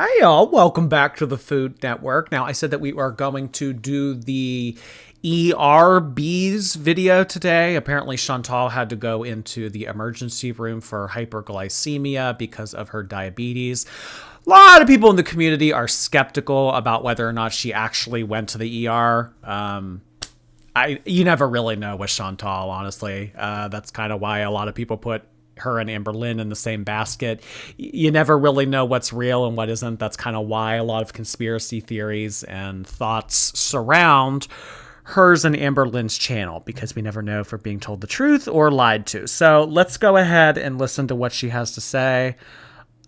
Hi, y'all. Welcome back to the Food Network. Now, I said that we are going to do the ERBs video today. Apparently, Chantal had to go into the emergency room for hyperglycemia because of her diabetes. A lot of people in the community are skeptical about whether or not she actually went to the ER. You never really know with Chantal, honestly. That's kind of why a lot of people put her and Amber Lynn in the same basket. You never really know what's real and what isn't. That's kind of why a lot of conspiracy theories and thoughts surround hers and Amber Lynn's channel, because we never know if we're being told the truth or lied to. So let's go ahead and listen to what she has to say.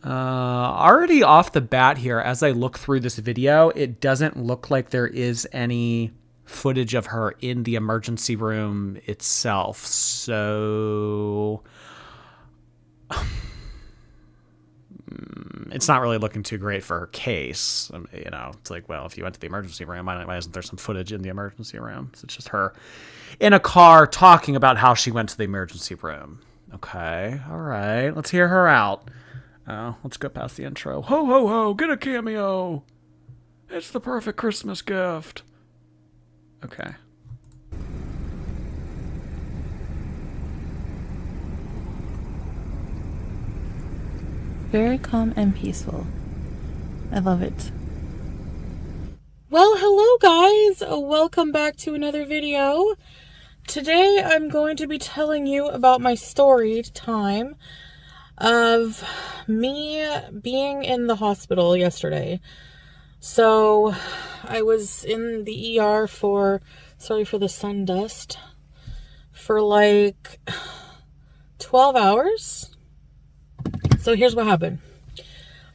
Already off the bat here, as I look through this video, it doesn't look like there is any footage of her in the emergency room itself. So it's not really looking too great for her case. It's like, well, if you went to the emergency room, why isn't there some footage in the emergency room? So it's just her in a car talking about how she went to the emergency room. Okay, all right, let's hear her out. Let's go past the intro. Ho, ho, ho, get a cameo. It's the perfect Christmas gift. Okay. Very calm and peaceful. I love it. Well, hello guys. Welcome back to another video. Today I'm going to be telling you about my story time of me being in the hospital yesterday. So I was in the ER sorry for the sun dust, for like 12 hours. So here's what happened.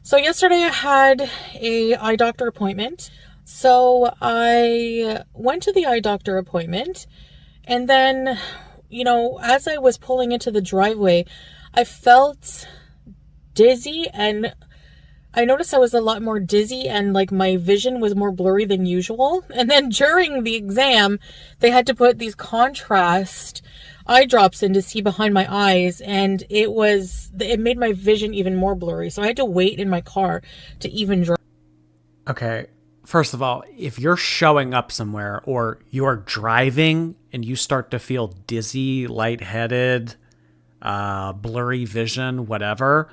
So yesterday I had a eye doctor appointment. So I went to the eye doctor appointment, and then, as I was pulling into the driveway, I felt dizzy, and I noticed I was a lot more dizzy, and like my vision was more blurry than usual. And then during the exam, they had to put these contrast eye drops in to see behind my eyes, and it made my vision even more blurry. So I had to wait in my car to even drive. Okay. First of all, if you're showing up somewhere or you're driving and you start to feel dizzy, lightheaded, blurry vision, whatever,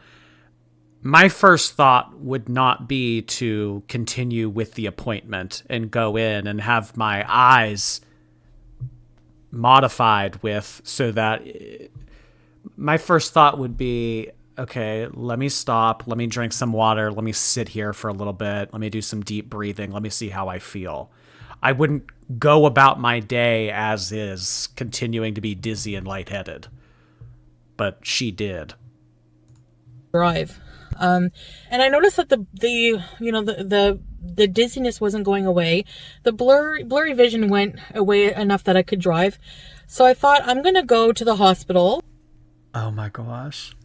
my first thought would not be to continue with the appointment and go in and have my eyes modified with, so that my first thought would be, okay, let me stop, let me drink some water, let me sit here for a little bit, let me do some deep breathing, let me see how I feel. I wouldn't go about my day as is, continuing to be dizzy and lightheaded. But she did. Drive. And I noticed that the dizziness wasn't going away. The blurry vision went away enough that I could drive. So I thought, I'm going to go to the hospital. Oh my gosh.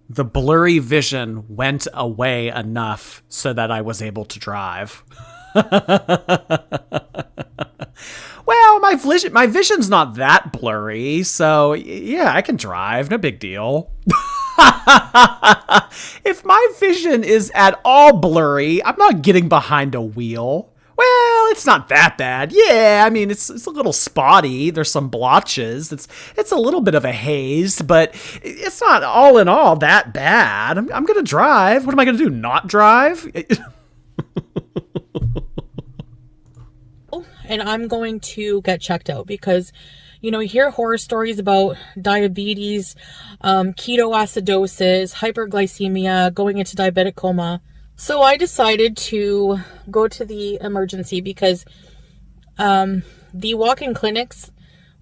The blurry vision went away enough so that I was able to drive. Well, my vision's not that blurry, so yeah, I can drive. No big deal. If my vision is at all blurry, I'm not getting behind a wheel. Well, it's not that bad. Yeah, I mean, it's a little spotty. There's some blotches. It's a little bit of a haze, but it's not all in all that bad. I'm going to drive. What am I going to do? Not drive? And I'm going to get checked out because, you hear horror stories about diabetes, ketoacidosis, hyperglycemia, going into diabetic coma. So I decided to go to the emergency because the walk-in clinics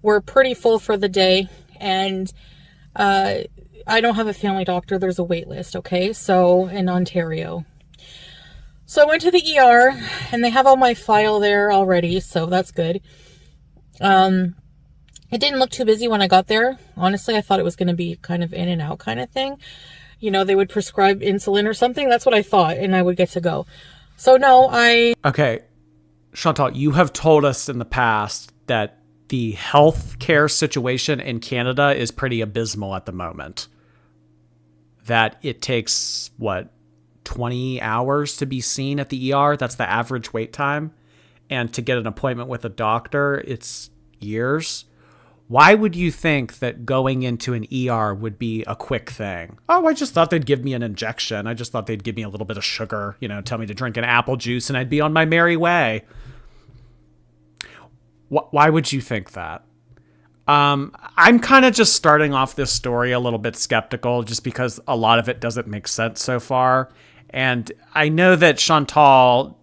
were pretty full for the day, and I don't have a family doctor. There's a wait list, okay? So in Ontario. So I went to the ER, and they have all my file there already, so that's good. It didn't look too busy when I got there. Honestly, I thought it was going to be kind of in and out kind of thing. They would prescribe insulin or something. That's what I thought, and I would get to go. So no, Okay, Chantal, you have told us in the past that the healthcare situation in Canada is pretty abysmal at the moment. That it takes, 20 hours to be seen at the ER. That's the average wait time. And to get an appointment with a doctor, it's years. Why would you think that going into an ER would be a quick thing? Oh, I just thought they'd give me an injection. I just thought they'd give me a little bit of sugar, tell me to drink an apple juice and I'd be on my merry way. Why would you think that? I'm kind of just starting off this story a little bit skeptical just because a lot of it doesn't make sense so far. And I know that Chantal,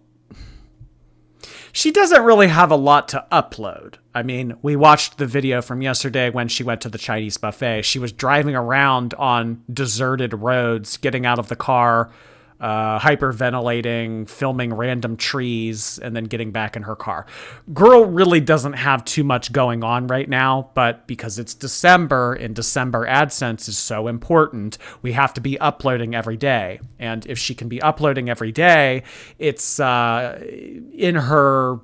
she doesn't really have a lot to upload. I mean, we watched the video from yesterday when she went to the Chinese buffet. She was driving around on deserted roads, getting out of the car, hyperventilating, filming random trees, and then getting back in her car. Girl really doesn't have too much going on right now, but because it's December and December AdSense is so important, we have to be uploading every day. And if she can be uploading every day, it's in her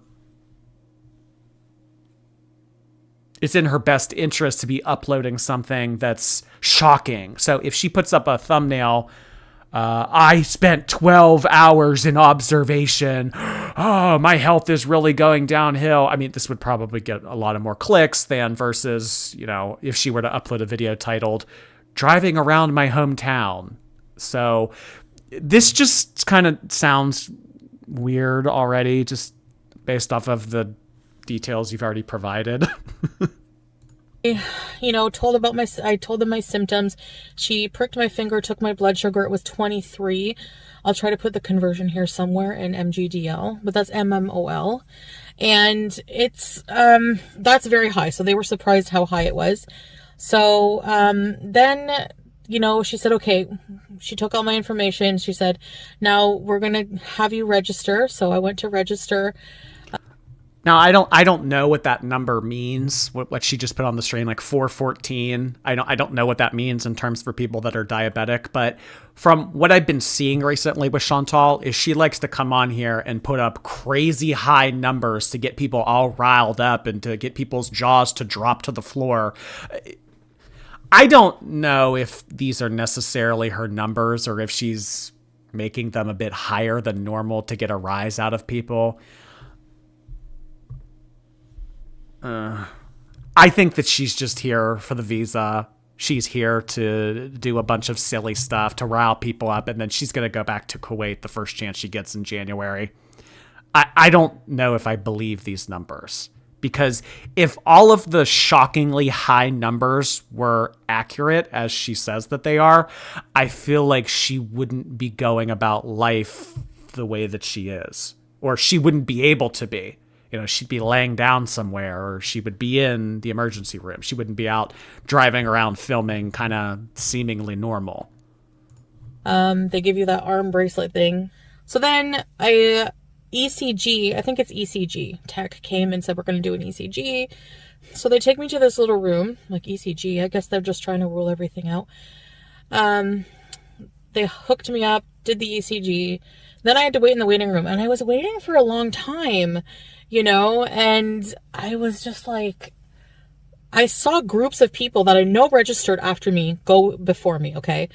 best interest to be uploading something that's shocking. So if she puts up a thumbnail, I spent 12 hours in observation. Oh, my health is really going downhill. I mean, this would probably get a lot of more clicks than versus, if she were to upload a video titled Driving Around My Hometown. So this just kind of sounds weird already, just based off of the details you've already provided. I told them my symptoms. She pricked my finger, took my blood sugar. It was 23. I'll try to put the conversion here somewhere in mgdl, but that's mmol. And it's, that's very high. So they were surprised how high it was. So, then, she said, okay, she took all my information. She said, now we're going to have you register. So I went to register. Now, I don't know what that number means, what she just put on the screen, like 414. I don't know what that means in terms for people that are diabetic, but from what I've been seeing recently with Chantal is she likes to come on here and put up crazy high numbers to get people all riled up and to get people's jaws to drop to the floor. I don't know if these are necessarily her numbers or if she's making them a bit higher than normal to get a rise out of people. I think that she's just here for the visa. She's here to do a bunch of silly stuff to rile people up, and then she's going to go back to Kuwait the first chance she gets in January. I don't know if I believe these numbers, because if all of the shockingly high numbers were accurate, as she says that they are, I feel like she wouldn't be going about life the way that she is, or she wouldn't be able to be. She'd be laying down somewhere, or she would be in the emergency room. She wouldn't be out driving around filming kind of seemingly normal. They give you that arm bracelet thing. So then ECG, I think it's ECG tech came and said, we're going to do an ECG. So they take me to this little room, like ECG. I guess they're just trying to rule everything out. They hooked me up, did the ECG. Then I had to wait in the waiting room, and I was waiting for a long time, and I was just like, I saw groups of people that I know registered after me go before me, okay?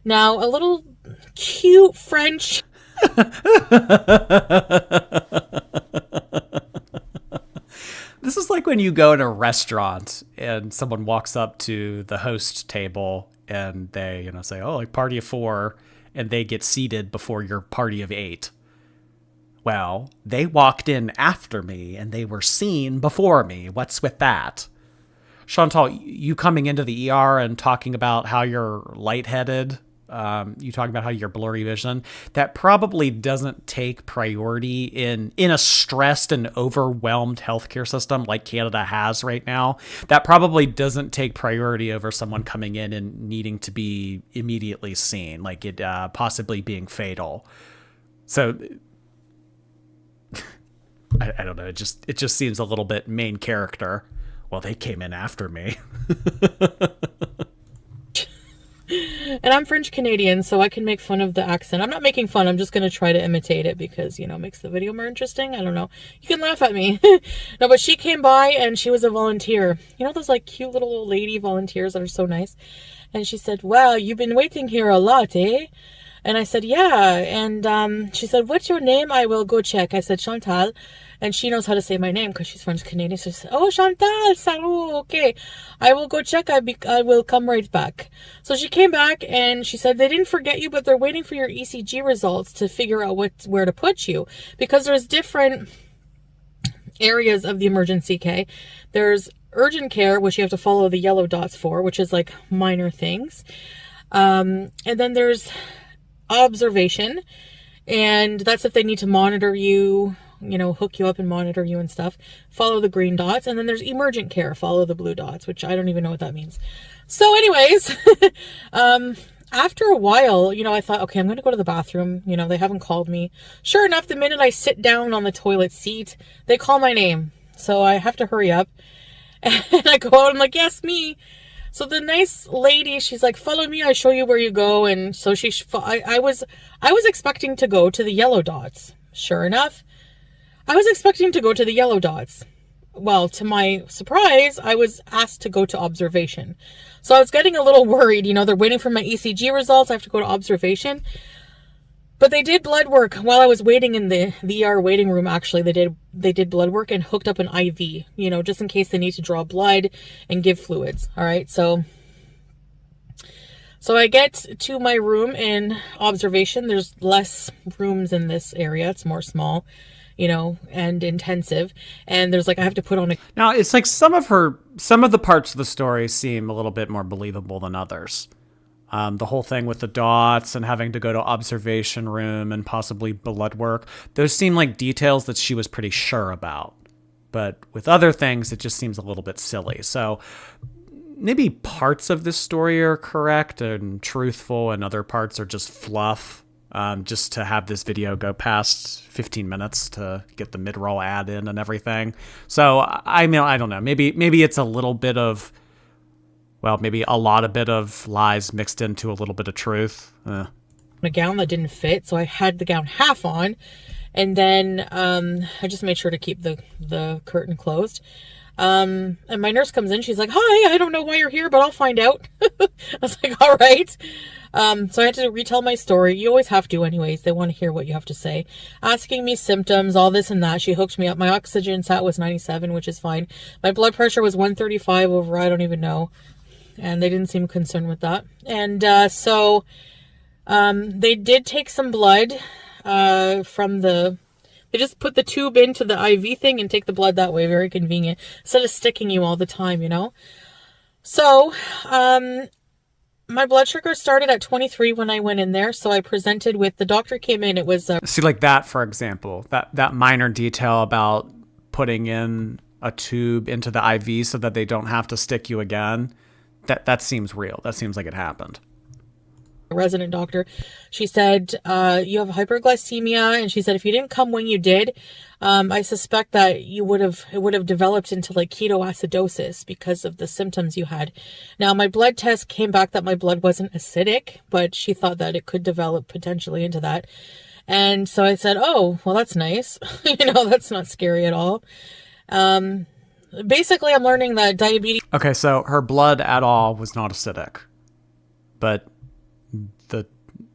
Now, a little cute French... This is like when you go in a restaurant and someone walks up to the host table and they, say, oh, like party of 4, and they get seated before your party of 8. Well, they walked in after me and they were seen before me. What's with that? Chantal, you coming into the ER and talking about how you're lightheaded, you talking about how you're blurry vision, that probably doesn't take priority in a stressed and overwhelmed healthcare system like Canada has right now. That probably doesn't take priority over someone coming in and needing to be immediately seen, like it possibly being fatal. So I don't know. It just seems a little bit main character. Well, they came in after me. And I'm French Canadian, so I can make fun of the accent. I'm not making fun. I'm just going to try to imitate it because, it makes the video more interesting. I don't know. You can laugh at me. No, but she came by and she was a volunteer. Those like cute little old lady volunteers that are so nice. And she said, wow, you've been waiting here a lot, eh? And I said, yeah. And she said, what's your name? I will go check. I said, Chantal. And she knows how to say my name because she's French Canadian. So she said, oh, Chantal, salut, okay. I will go check. I will come right back. So she came back and she said, they didn't forget you, but they're waiting for your ECG results to figure out where to put you. Because there's different areas of the emergency, okay? There's urgent care, which you have to follow the yellow dots for, which is like minor things. And then there's observation, and that's if they need to monitor you, you know, hook you up and monitor you and stuff. Follow the green dots. And then there's emergent care, follow the blue dots, which I don't even know what that means. So anyways, after a while, you know, I thought, okay, I'm going to go to the bathroom. You know, they haven't called me. Sure enough, the minute I sit down on the toilet seat, they call my name. So I have to hurry up. And I go out, I'm like, yes, me. So the nice lady, she's like, follow me, I show you where you go. And so I was expecting to go to the yellow dots. Sure enough, I was expecting to go to the yellow dots. Well, to my surprise, I was asked to go to observation. So I was getting a little worried, you know, they're waiting for my ECG results. I have to go to observation. But they did blood work while I was waiting in the ER waiting room. Actually, they did blood work and hooked up an IV, you know, just in case they need to draw blood and give fluids. All right. So I get to my room in observation. There's less rooms in this area. It's more small, you know, and intensive. And there's like, I have to put on a... Now, it's like some of the parts of the story seem a little bit more believable than others. The whole thing with the dots and having to go to observation room and possibly blood work, those seem like details that she was pretty sure about. But with other things, it just seems a little bit silly. So maybe parts of this story are correct and truthful and other parts are just fluff, just to have this video go past 15 minutes to get the mid-roll ad in and everything. So, I mean, I don't know. Maybe it's a little bit of... Well, maybe a lot of bit of lies mixed into a little bit of truth. A gown that didn't fit, so I had the gown half on, and then I just made sure to keep the curtain closed. And my nurse comes in, she's like, hi, I don't know why you're here, but I'll find out. I was like, all right. So I had to retell my story. You always have to anyways. They want to hear what you have to say. Asking me symptoms, all this and that. She hooked me up. My oxygen sat was 97, which is fine. My blood pressure was 135 over, I don't even know. And they didn't seem concerned with that. And so they did take some blood from they just put the tube into the IV thing and take the blood that way. Very convenient. Instead of sticking you all the time, you know. So my blood sugar started at 23 when I went in there. So I presented with, the doctor came in. It was... See, like that, for example, that minor detail about putting in a tube into the IV so that they don't have to stick you again. That seems real. That seems like it happened. Resident doctor, she said, you have hyperglycemia, and she said if you didn't come when you did, I suspect that it would have developed into like ketoacidosis because of the symptoms you had. Now my blood test came back that my blood wasn't acidic, but she thought that it could develop potentially into that. And so I said, oh, well, that's nice. You know, that's not scary at all. Basically, I'm learning that diabetes... Okay, so her blood at all was not acidic, but the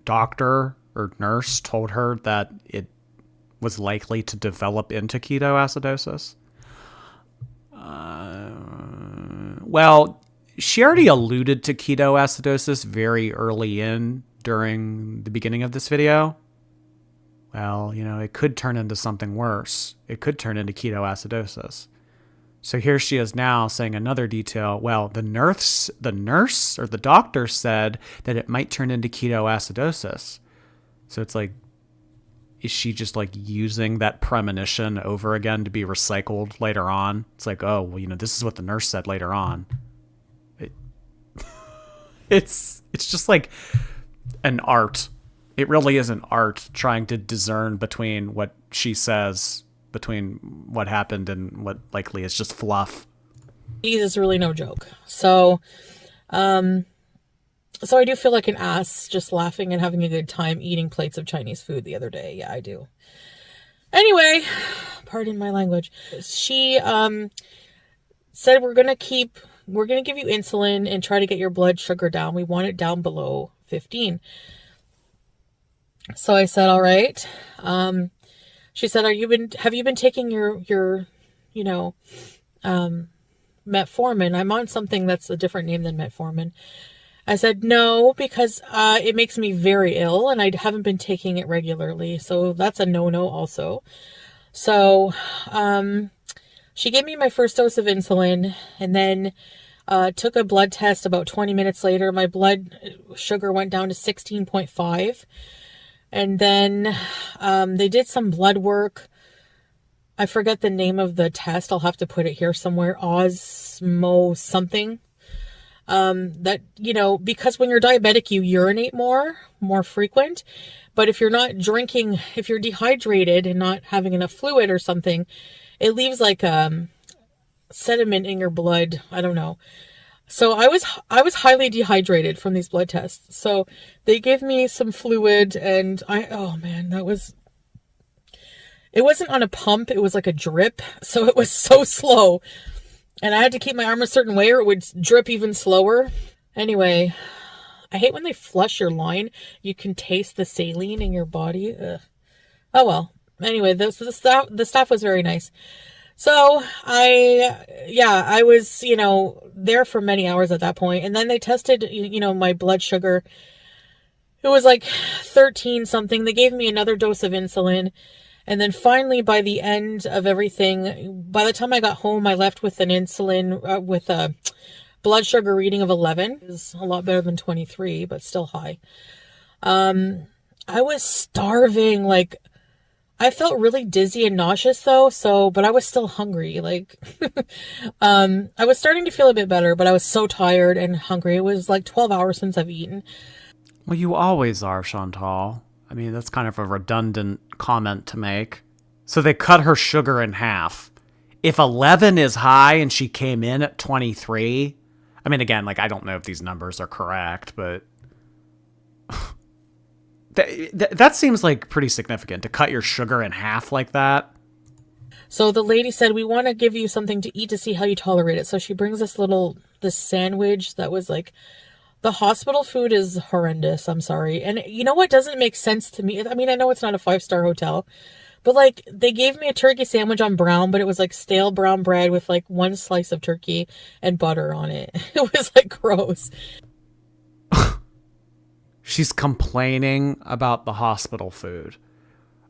doctor or nurse told her that it was likely to develop into ketoacidosis. Well, she already alluded to ketoacidosis very early during the beginning of this video. Well, you know, it could turn into something worse. It could turn into ketoacidosis. So here she is now saying another detail. Well, the nurse or the doctor said that it might turn into ketoacidosis. So it's like, is she just like using that premonition over again to be recycled later on? It's like, oh, well, you know, this is what the nurse said later on. It's just like an art. It really is an art trying to discern between what she says, between what happened and what likely is just fluff. Is really no joke. So I do feel like an ass just laughing and having a good time eating plates of Chinese food the other day. Yeah, I do. Anyway, pardon my language. She said we're going to give you insulin and try to get your blood sugar down. We want it down below 15. So I said, all right. She said, have you been taking your, you know, metformin? I'm on something that's a different name than metformin. I said, no, because it makes me very ill and I haven't been taking it regularly. So that's a no-no also. So she gave me my first dose of insulin and then took a blood test about 20 minutes later. My blood sugar went down to 16.5. And then they did some blood work. I forget the name of the test. I'll have to put it here somewhere. Osmo something. That, you know, because when you're diabetic, you urinate more frequent. But if you're not drinking, if you're dehydrated and not having enough fluid or something, it leaves like sediment in your blood. I don't know. So I was highly dehydrated from these blood tests. So they gave me some fluid and oh man, it wasn't on a pump. It was like a drip. So it was so slow. And I had to keep my arm a certain way or it would drip even slower. Anyway, I hate when they flush your line. You can taste the saline in your body. Ugh. Oh well. Anyway, the staff was very nice. So I was, you know, there for many hours at that point. And then they tested, you know, my blood sugar. It was like 13 something. They gave me another dose of insulin. And then finally, by the end of everything, by the time I got home, I left with an insulin, with a blood sugar reading of 11. It was a lot better than 23, but still high. I was starving. Like, I felt really dizzy and nauseous though, but I was still hungry. Like, I was starting to feel a bit better, but I was so tired and hungry. It was like 12 hours since I've eaten. Well, you always are, Chantal. I mean, that's kind of a redundant comment to make. So they cut her sugar in half. If 11 is high and she came in at 23, I mean, again, like, I don't know if these numbers are correct, but that seems like pretty significant to cut your sugar in half like that. So the lady said, we want to give you something to eat to see how you tolerate it. So she brings this sandwich that was like, the hospital food is horrendous. I'm sorry. And you know what doesn't make sense to me? I mean, I know it's not a 5-star hotel, but like they gave me a turkey sandwich on brown, but it was like stale brown bread with like one slice of turkey and butter on it. It was like gross. She's complaining about the hospital food.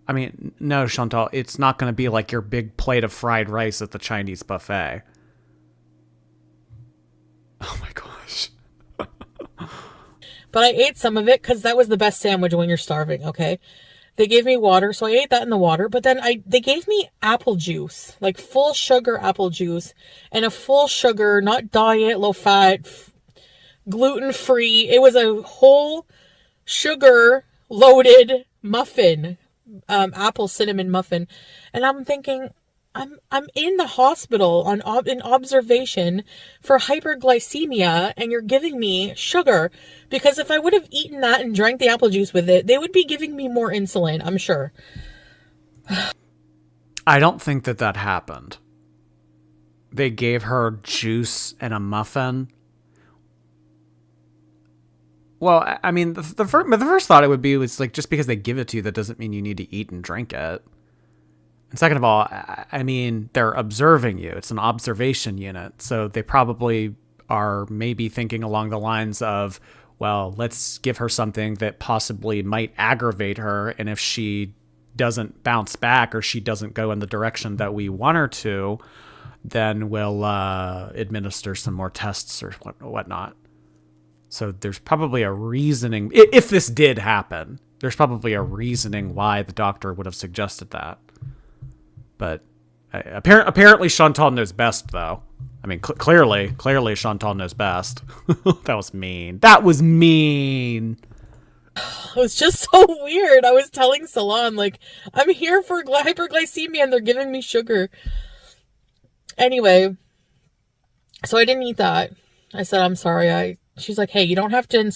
I mean, no, Chantal, it's not going to be like your big plate of fried rice at the Chinese buffet. Oh my gosh. But I ate some of it because that was the best sandwich when you're starving, okay? They gave me water, so I ate that in the water. But then they gave me apple juice, like full sugar apple juice, and a full sugar, not diet, low fat, gluten-free. It was a whole sugar loaded muffin, apple cinnamon muffin. And I'm thinking, I'm in the hospital in observation for hyperglycemia and you're giving me sugar, because if I would have eaten that and drank the apple juice with it, they would be giving me more insulin, I'm sure. I don't think that happened. They gave her juice and a muffin. Well, I mean, the first thought it would be was like, just because they give it to you, that doesn't mean you need to eat and drink it. And second of all, I mean, they're observing you. It's an observation unit. So they probably are maybe thinking along the lines of, well, let's give her something that possibly might aggravate her. And if she doesn't bounce back or she doesn't go in the direction that we want her to, then we'll administer some more tests or whatnot. So there's probably a reasoning. If this did happen, there's probably a reasoning why the doctor would have suggested that. But apparently Chantal knows best, though. I mean, clearly Chantal knows best. That was mean. That was mean. It was just so weird. I was telling Salon, like, I'm here for hyperglycemia and they're giving me sugar. Anyway, so I didn't eat that. I said, I'm sorry. She's like, hey, you don't have to.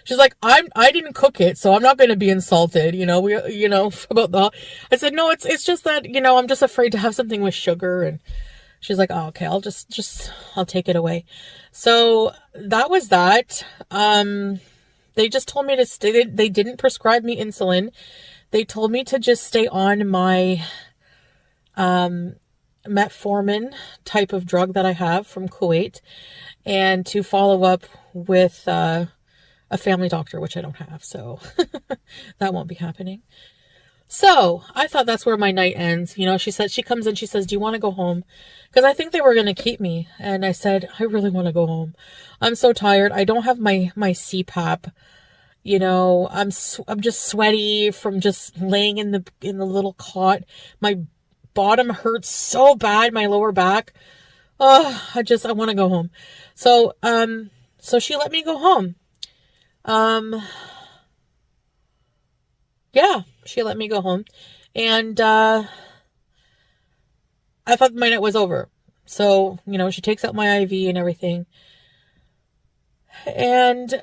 She's like, I didn't cook it, so I'm not going to be insulted. About the. I said, no, it's just that, I'm just afraid to have something with sugar. And she's like, oh, okay, I'll take it away. So that was that. They just told me to stay. They didn't prescribe me insulin. They told me to just stay on my metformin type of drug that I have from Kuwait, and to follow up with a family doctor, which I don't have, so that won't be happening. So I thought that's where my night ends. You know, she said, she comes in, she says, do you want to go home? Because I think they were going to keep me. And I said, I really want to go home. I'm so tired. I don't have my CPAP. You know, I'm just sweaty from just laying in the little cot. My bottom hurts so bad, my lower back. Oh, I want to go home. So, so she let me go home. Yeah, she let me go home, and I thought my night was over. So, you know, she takes out my IV and everything, and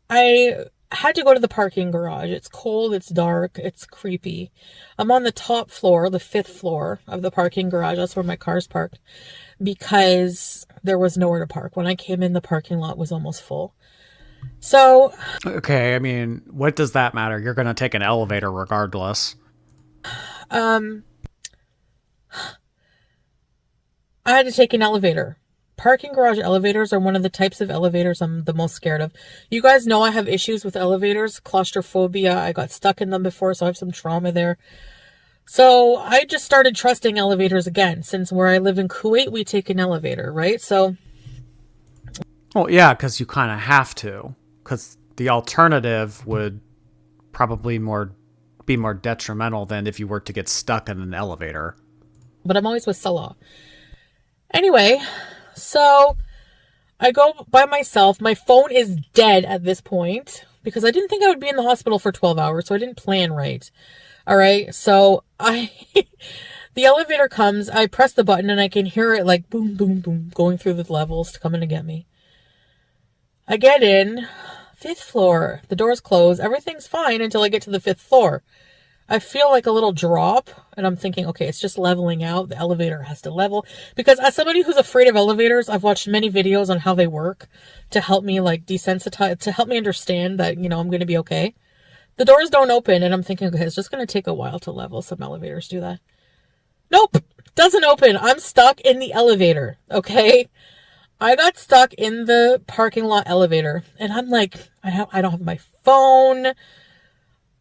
I had to go to the parking garage. It's cold, it's dark, it's creepy. I'm on the top floor, the 5th floor of the parking garage. That's where my car's parked, because there was nowhere to park. When I came in, the parking lot was almost full. So, okay, I mean, what does that matter? You're going to take an elevator regardless. I had to take an elevator. Parking garage elevators are one of the types of elevators I'm the most scared of. You guys know I have issues with elevators, claustrophobia. I got stuck in them before, so I have some trauma there. So I just started trusting elevators again. Since where I live in Kuwait, we take an elevator, right? So... well, yeah, because you kind of have to, because the alternative would probably be more detrimental than if you were to get stuck in an elevator. But I'm always with Salah. Anyway, so I go by myself. My phone is dead at this point because I didn't think I would be in the hospital for 12 hours, so I didn't plan right. All right, so the elevator comes, I press the button, and I can hear it like boom, boom, boom, going through the levels to come in and get me. I get in, 5th floor, the doors close, everything's fine until I get to the 5th floor. I feel like a little drop, and I'm thinking, okay, it's just leveling out. The elevator has to level. Because as somebody who's afraid of elevators, I've watched many videos on how they work to help me like desensitize, to help me understand that, you know, I'm going to be okay. The doors don't open, and I'm thinking, okay, it's just going to take a while to level. Some elevators do that. Nope, doesn't open. I'm stuck in the elevator, okay? I got stuck in the parking lot elevator, and I'm like, I don't have my phone.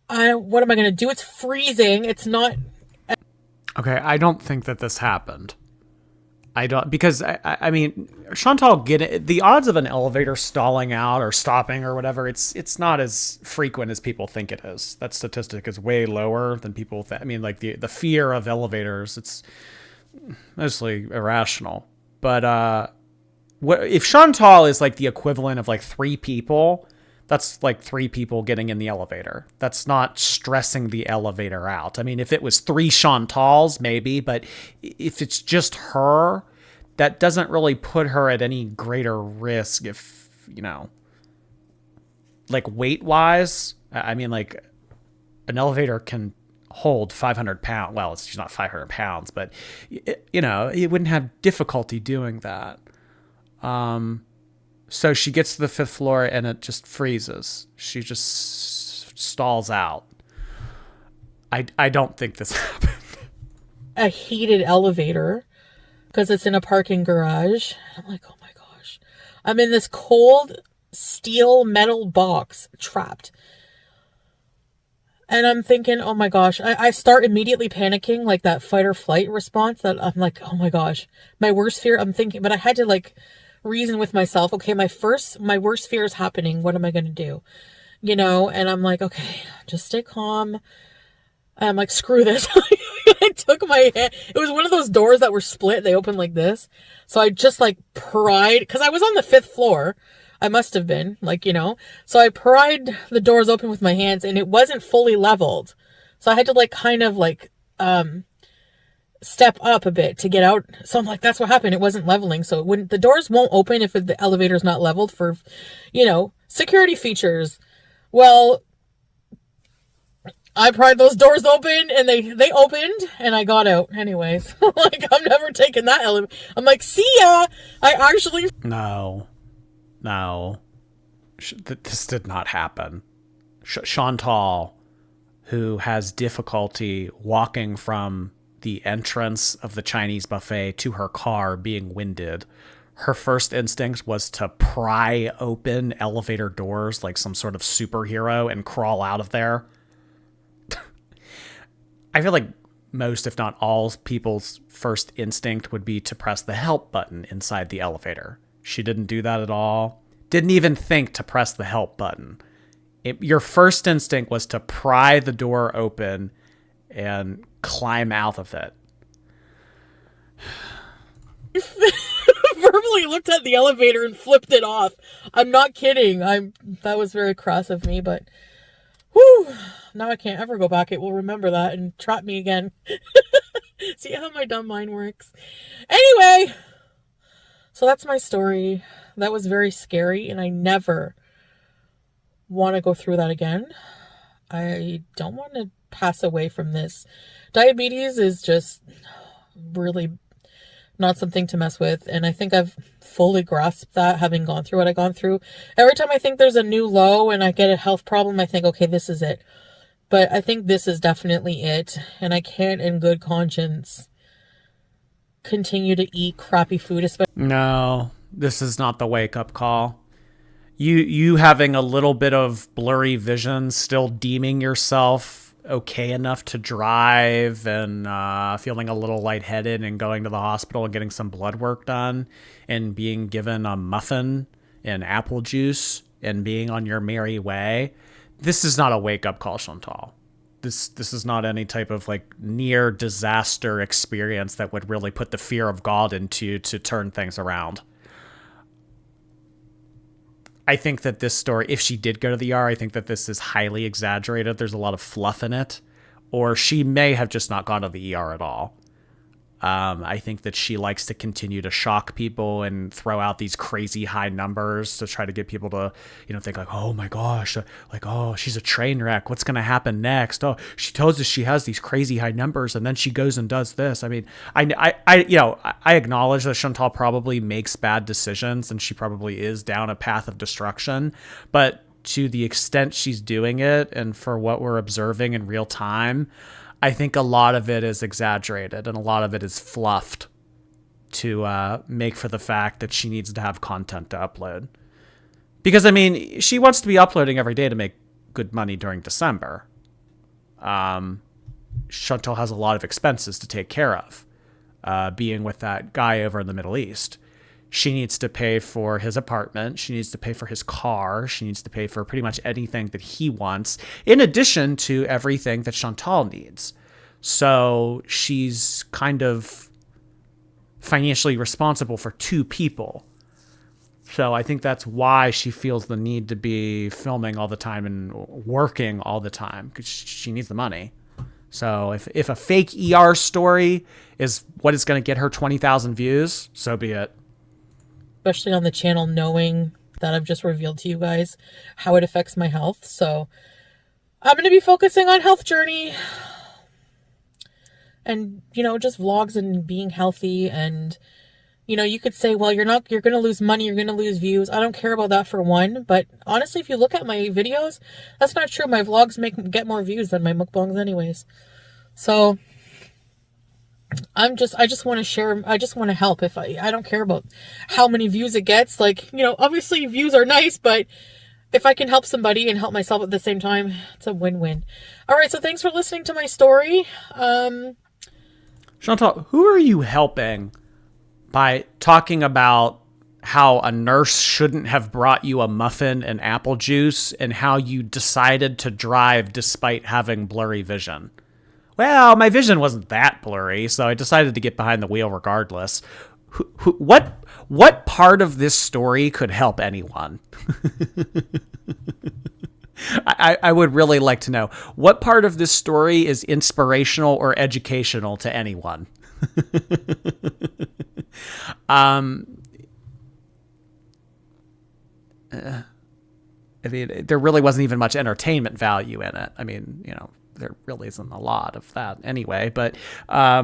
What am I going to do? It's freezing. It's not. Okay, I don't think that this happened. I don't, because I mean, Chantal, the odds of an elevator stalling out or stopping or whatever, it's not as frequent as people think it is. That statistic is way lower than people I mean, like the fear of elevators, it's mostly irrational. But if Chantal is like the equivalent of like 3 people, that's like 3 people getting in the elevator. That's not stressing the elevator out. I mean, if it was 3 Chantals, maybe, but if it's just her, that doesn't really put her at any greater risk if, you know, like weight-wise. I mean, like an elevator can hold 500 pounds. Well, it's not 500 pounds, but, you know, you wouldn't have difficulty doing that. So she gets to the 5th floor and it just freezes. She just stalls out. I don't think this happened. A heated elevator because it's in a parking garage. I'm like, oh my gosh. I'm in this cold steel metal box trapped. And I'm thinking, oh my gosh. I start immediately panicking, like that fight or flight response that I'm like, oh my gosh. My worst fear, I'm thinking, but I had to like reason with myself, okay, my worst fear is happening. What am I going to do? You know, and I'm like, okay, just stay calm. I'm like, screw this. I took my hand. It was one of those doors that were split. They opened like this. So I just like pried, because I was on the 5th floor. I must have been, like, you know. So I pried the doors open with my hands, and it wasn't fully leveled. So I had to like kind of like step up a bit to get out. So I'm like, that's what happened. It wasn't leveling. So it wouldn't, the doors won't open if the elevator's not leveled for, you know, security features. Well, I pried those doors open, and they opened, and I got out anyways. Like, I'm never taking that elevator. I'm like, see ya. I actually... No. that this did not happen. Chantal, who has difficulty walking from the entrance of the Chinese buffet to her car being winded, her first instinct was to pry open elevator doors like some sort of superhero and crawl out of there. I feel like most, if not all, people's first instinct would be to press the help button inside the elevator. She didn't do that at all. Didn't even think to press the help button. Your first instinct was to pry the door open and climb out of it. Verbally looked at the elevator and flipped it off. I'm not kidding. That was very cross of me, but whew, now I can't ever go back. It will remember that and trap me again. See how my dumb mind works. Anyway, so that's my story. That was very scary, and I never want to go through that again. I don't want to pass away from this. Diabetes is just really not something to mess with, and I think I've fully grasped that, having gone through what I've gone through. Every time I think there's a new low and I get a health problem, I think, okay, this is it. But I think this is definitely it, and I can't in good conscience continue to eat crappy food. No, this is not the wake-up call. You having a little bit of blurry vision, still deeming yourself okay enough to drive, and feeling a little lightheaded and going to the hospital and getting some blood work done, and being given a muffin and apple juice and being on your merry way. This is not a wake-up call, Chantal. This is not any type of like near disaster experience that would really put the fear of God into you to turn things around. I think that this story, if she did go to the ER, I think that this is highly exaggerated. There's a lot of fluff in it. Or she may have just not gone to the ER at all. I think that she likes to continue to shock people and throw out these crazy high numbers to try to get people to, think like, oh my gosh, like, oh, she's a train wreck. What's going to happen next? Oh, she tells us she has these crazy high numbers and then she goes and does this. I mean, I acknowledge that Chantal probably makes bad decisions and she probably is down a path of destruction, but to the extent she's doing it and for what we're observing in real time, I think a lot of it is exaggerated and a lot of it is fluffed to make for the fact that she needs to have content to upload. Because, I mean, she wants to be uploading every day to make good money during December. Chantal has a lot of expenses to take care of, being with that guy over in the Middle East. She needs to pay for his apartment. She needs to pay for his car. She needs to pay for pretty much anything that he wants, in addition to everything that Chantal needs. So she's kind of financially responsible for two people. So I think that's why she feels the need to be filming all the time and working all the time, because she needs the money. So if a fake ER story is what is going to get her 20,000 views, so be it. Especially on the channel, knowing that I've just revealed to you guys how it affects my health. So I'm going to be focusing on health journey and, just vlogs and being healthy. And, you could say, well, you're going to lose money. You're going to lose views. I don't care about that for one. But honestly, if you look at my videos, that's not true. My vlogs get more views than my mukbangs anyways. So I just want to share. I just want to help. If I don't care about how many views it gets. Like, obviously views are nice, but if I can help somebody and help myself at the same time, it's a win-win. All right. So thanks for listening to my story. Chantal, who are you helping by talking about how a nurse shouldn't have brought you a muffin and apple juice and how you decided to drive despite having blurry vision? Well, my vision wasn't that blurry, so I decided to get behind the wheel regardless. What part of this story could help anyone? I would really like to know. What part of this story is inspirational or educational to anyone? I mean, there really wasn't even much entertainment value in it. I mean, there really isn't a lot of that anyway. But yeah,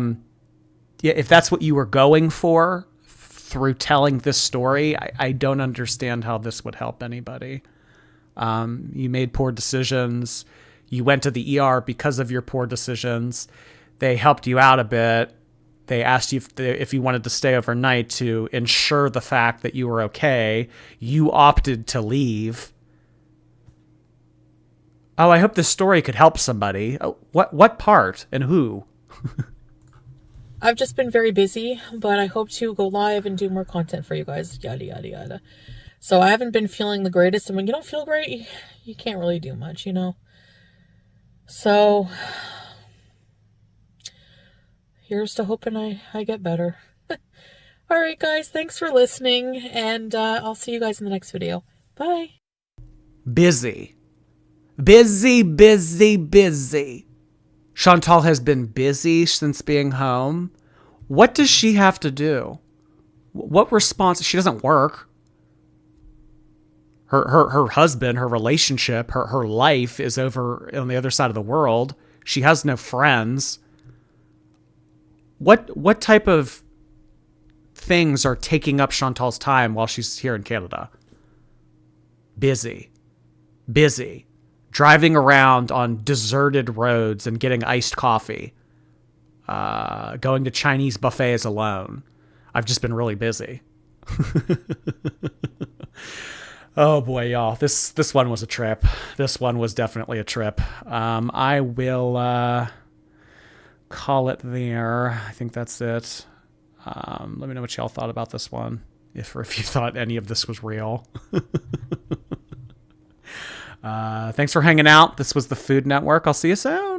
if that's what you were going for through telling this story, I don't understand how this would help anybody. You made poor decisions. You went to the ER because of your poor decisions. They helped you out a bit. They asked you if you wanted to stay overnight to ensure the fact that you were okay. You opted to leave. Oh, I hope this story could help somebody. Oh, what part and who? I've just been very busy, but I hope to go live and do more content for you guys, yada, yada, yada. So I haven't been feeling the greatest, and when you don't feel great, you can't really do much, you know? So, here's to hoping I get better. Alright guys, thanks for listening, and I'll see you guys in the next video. Bye! Busy. Busy, busy, busy. Chantal has been busy since being home. What does she have to do? What response? She doesn't work. Her husband, her relationship, her life is over on the other side of the world. She has no friends. What type of things are taking up Chantal's time while she's here in Canada? Busy. Driving around on deserted roads and getting iced coffee. Going to Chinese buffets alone. I've just been really busy. Oh boy, y'all. This one was a trip. This one was definitely a trip. I will call it there. I think that's it. Let me know what y'all thought about this one. If you thought any of this was real. Thanks for hanging out. This was the Food Network. I'll see you soon.